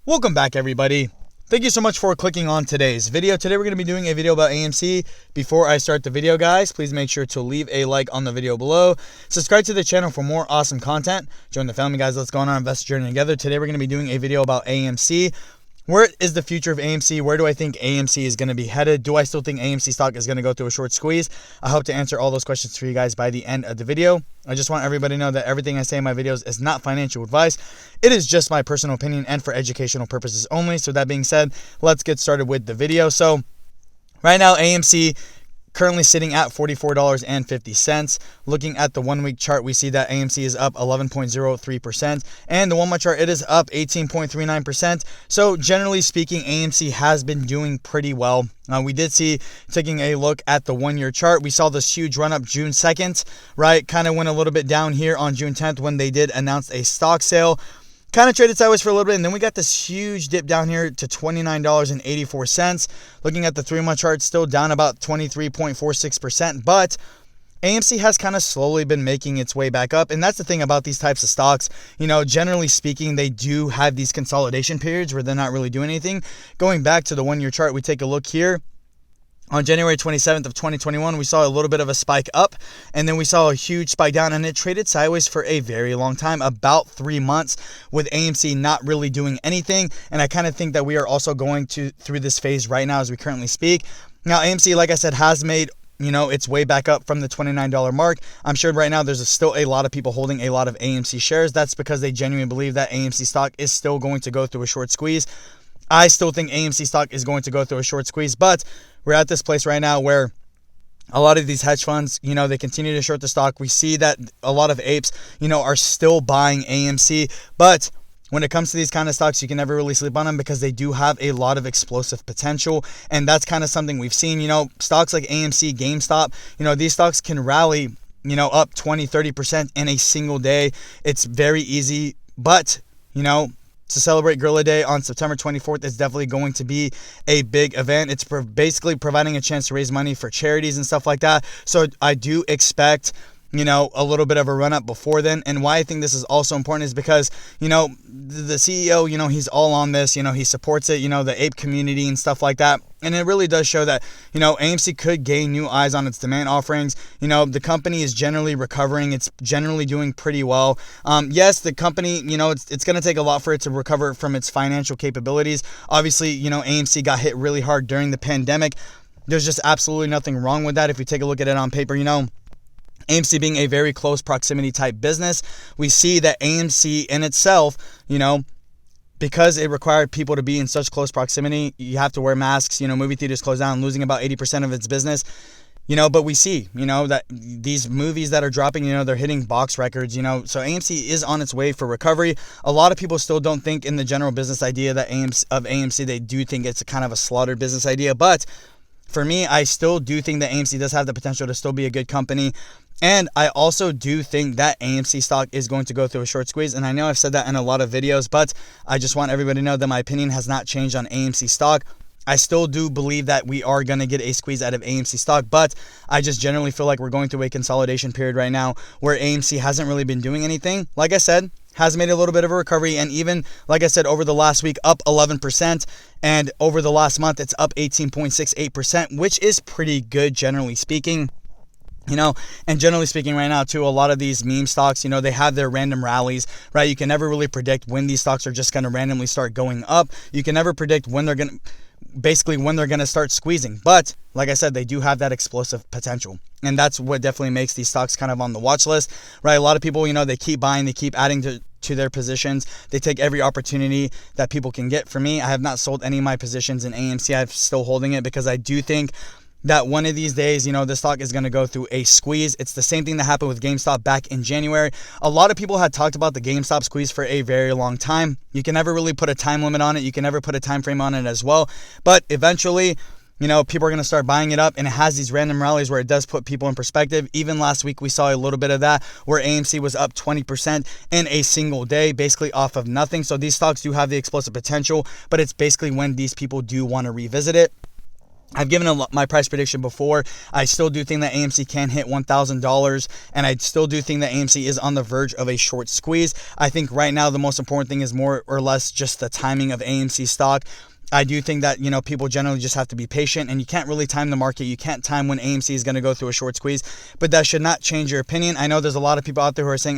Welcome back, everybody. Thank you so much for clicking on today's video. Today we're going to be doing a video about AMC. Before I start the video, guys, please make sure to leave a like on the video below. Subscribe to the channel for more awesome content. Join the family, guys. Let's go on our investor journey together. Today we're going to be doing a video about AMC. Where is the future of AMC? Where do I think AMC is going to be headed? Do I still think AMC stock is going to go through a short squeeze? I hope to answer all those questions for you guys by the end of the video. I just want everybody to know that everything I say in my videos is not financial advice. It is just my personal opinion and for educational purposes only. So that being said, let's get started with the video. So right now, AMC currently sitting at $44.50. Looking at the 1 week chart, we see that AMC is up 11.03%, and the 1 month chart, it is up 18.39%. So generally speaking, AMC has been doing pretty well. We did see, taking a look at the 1 year chart, we saw this huge run up June 2nd, right? Kind of went a little bit down here on June 10th when they did announce a stock sale. Kind of traded sideways for a little bit, and then we got this huge dip down here to $29.84. Looking at the 3 month chart, still down about 23.46%, but AMC has kind of slowly been making its way back up. And that's the thing about these types of stocks. You know, generally speaking, they do have these consolidation periods where they're not really doing anything. Going back to the 1 year chart, we take a look here. On January 27th of 2021, we saw a little bit of a spike up, and then we saw a huge spike down, and it traded sideways for a very long time, about 3 months, with AMC not really doing anything. And I kind of think that we are also going through this phase right now as we currently speak. Now, AMC, like I said, has made its way back up from the $29 mark. I'm sure right now there's still a lot of people holding a lot of AMC shares. That's because they genuinely believe that AMC stock is still going to go through a short squeeze. I still think AMC stock is going to go through a short squeeze, but we're at this place right now where a lot of these hedge funds, they continue to short the stock. We see that a lot of apes, are still buying AMC, but when it comes to these kind of stocks, you can never really sleep on them because they do have a lot of explosive potential. And that's kind of something we've seen, stocks like AMC, GameStop, these stocks can rally, up 20, 30% in a single day. It's very easy, but, to celebrate Gorilla Day on September 24th is definitely going to be a big event. It's basically providing a chance to raise money for charities and stuff like that. So I do expect, a little bit of a run up before then. And why I think this is also important is because, the CEO, he's all on this, he supports it, the ape community and stuff like that. And it really does show that, AMC could gain new eyes on its demand offerings. The company is generally recovering. It's generally doing pretty well. Yes, the company, it's going to take a lot for it to recover from its financial capabilities. Obviously, AMC got hit really hard during the pandemic. There's just absolutely nothing wrong with that. If you take a look at it on paper, AMC being a very close proximity type business, we see that AMC in itself, because it required people to be in such close proximity, you have to wear masks, movie theaters closed down, losing about 80% of its business, but we see, that these movies that are dropping, they're hitting box records, so AMC is on its way for recovery. A lot of people still don't think in the general business idea that AMC, they do think it's a kind of a slaughtered business idea, but for me, I still do think that AMC does have the potential to still be a good company. And I also do think that AMC stock is going to go through a short squeeze. And I know I've said that in a lot of videos, but I just want everybody to know that my opinion has not changed on AMC stock. I still do believe that we are going to get a squeeze out of AMC stock, but I just generally feel like we're going through a consolidation period right now where AMC hasn't really been doing anything. Like I said, has made a little bit of a recovery, and even, like I said, over the last week, up 11%, and over the last month, it's up 18.68%, which is pretty good, generally speaking. And generally speaking right now too, a lot of these meme stocks, they have their random rallies, right? You can never really predict when these stocks are just going to randomly start going up. You can never predict when they're going to start squeezing. But like I said, they do have that explosive potential. And that's what definitely makes these stocks kind of on the watch list, right? A lot of people, they keep buying, they keep adding to their positions. They take every opportunity that people can get. For me, I have not sold any of my positions in AMC. I'm still holding it because I do think that one of these days, the stock is going to go through a squeeze. It's the same thing that happened with GameStop back in January. A lot of people had talked about the GameStop squeeze for a very long time. You can never really put a time limit on it. You can never put a time frame on it as well. But eventually, people are going to start buying it up, and it has these random rallies where it does put people in perspective. Even last week, we saw a little bit of that where AMC was up 20% in a single day, basically off of nothing. So these stocks do have the explosive potential, but it's basically when these people do want to revisit it. I've given my price prediction before. I still do think that AMC can hit $1,000, and I still do think that AMC is on the verge of a short squeeze. I think right now the most important thing is more or less just the timing of AMC stock. I do think that, people generally just have to be patient, and you can't really time the market. You can't time when AMC is going to go through a short squeeze, but that should not change your opinion. I know there's a lot of people out there who are saying,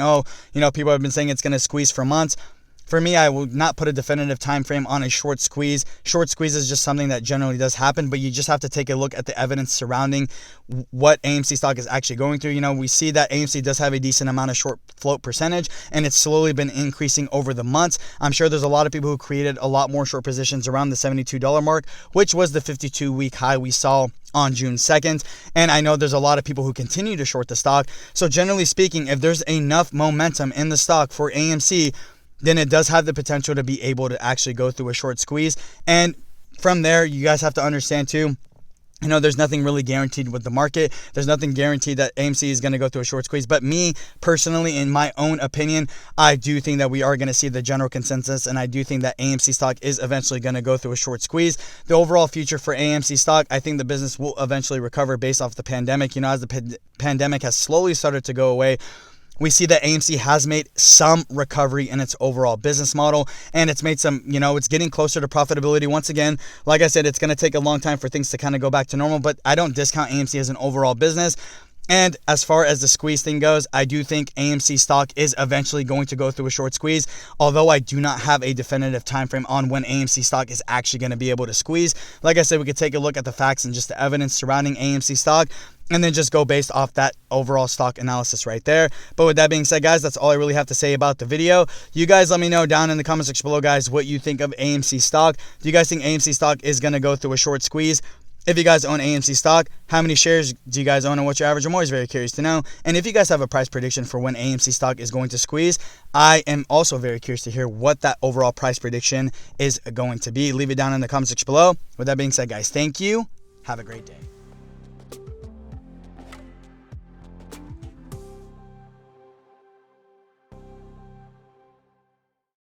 people have been saying it's going to squeeze for months. For me, I will not put a definitive time frame on a short squeeze. Short squeeze is just something that generally does happen, but you just have to take a look at the evidence surrounding what AMC stock is actually going through. We see that AMC does have a decent amount of short float percentage, and it's slowly been increasing over the months. I'm sure there's a lot of people who created a lot more short positions around the $72 mark, which was the 52-week high we saw on June 2nd. And I know there's a lot of people who continue to short the stock. So generally speaking, if there's enough momentum in the stock for AMC, then it does have the potential to be able to actually go through a short squeeze. And from there, you guys have to understand too, there's nothing really guaranteed with the market. There's nothing guaranteed that AMC is going to go through a short squeeze. But me, personally, in my own opinion, I do think that we are going to see the general consensus, and I do think that AMC stock is eventually going to go through a short squeeze. The overall future for AMC stock, I think the business will eventually recover based off the pandemic. As the pandemic has slowly started to go away, we see that AMC has made some recovery in its overall business model, and it's made some, it's getting closer to profitability. Once again, like I said, it's going to take a long time for things to kind of go back to normal, but I don't discount AMC as an overall business. And as far as the squeeze thing goes, I do think AMC stock is eventually going to go through a short squeeze, although I do not have a definitive time frame on when AMC stock is actually going to be able to squeeze. Like I said, we could take a look at the facts and just the evidence surrounding AMC stock, and then just go based off that overall stock analysis right there. But with that being said, guys, that's all I really have to say about the video. You guys let me know down in the comment section below, guys, what you think of AMC stock. Do you guys think AMC stock is going to go through a short squeeze? If you guys own AMC stock, how many shares do you guys own and what's your average? I'm always very curious to know. And if you guys have a price prediction for when AMC stock is going to squeeze, I am also very curious to hear what that overall price prediction is going to be. Leave it down in the comment section below. With that being said, guys, thank you. Have a great day.